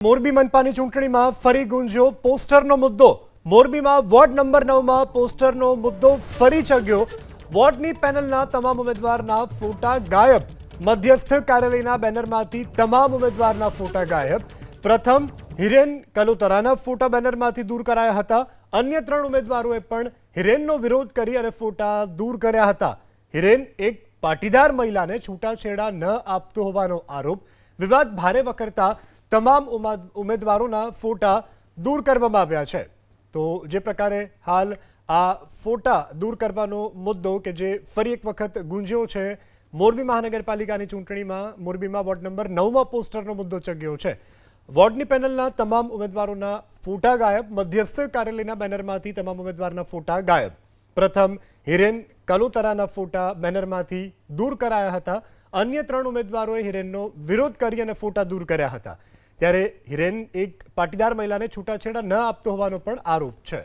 મોરબી મનપાની ચૂંટણીમાં ફરી ગુંજ્યો પોસ્ટરનો મુદ્દો। મોરબીમાં વોર્ડ નંબર 9માં પોસ્ટરનો મુદ્દો ફરી ચગ્યો। વોર્ડની પેનલના તમામ ઉમેદવારના ફોટા ગાયબ। મધ્યસ્થ કાર્યાલયના બેનરમાંથી તમામ ઉમેદવારના ફોટા ગાયબ। પ્રથમ હિરેન કલોતરાના ફોટા બેનરમાંથી દૂર કરાયા હતા। અન્ય 3 ઉમેદવારોએ પણ હિરેનનો વિરોધ કરી અને ફોટા દૂર કર્યા હતા। હિરેન એક પાટીદાર મહિલાને છૂટાછેડા ન આપતો હોવાનો આરોપ। વિવાદ ભારે વકરતા તમામ ઉમેદવારોના ફોટા દૂર કરવામાં આવ્યા છે। તો જે પ્રકારે હાલ આ ફોટા દૂર કરવાનો મુદ્દો કે જે ફરી એક વખત ગુંજ્યો છે મોરબી મહાનગરપાલિકાની ચૂંટણીમાં, મોરબીમાં વોર્ડ નંબર 9માં પોસ્ટરનો મુદ્દો ચગ્યો છે। વોર્ડની પેનલના તમામ ઉમેદવારોના ફોટા ગાયબ। મધ્યસ્થ કાર્યાલયના બેનરમાંથી તમામ ઉમેદવારના ફોટા ગાયબ। પ્રથમ હિરેન કલોતરાના ફોટા બેનરમાંથી દૂર કરાયા હતા। અન્ય 3 ઉમેદવારોએ હિરેનનો વિરોધ કરી અને ફોટા દૂર કર્યા હતા। ત્યારે હિરેન એક પાટીદાર મહિલાને છૂટાછેડા ન આપતો હોવાનો પણ આરોપ છે।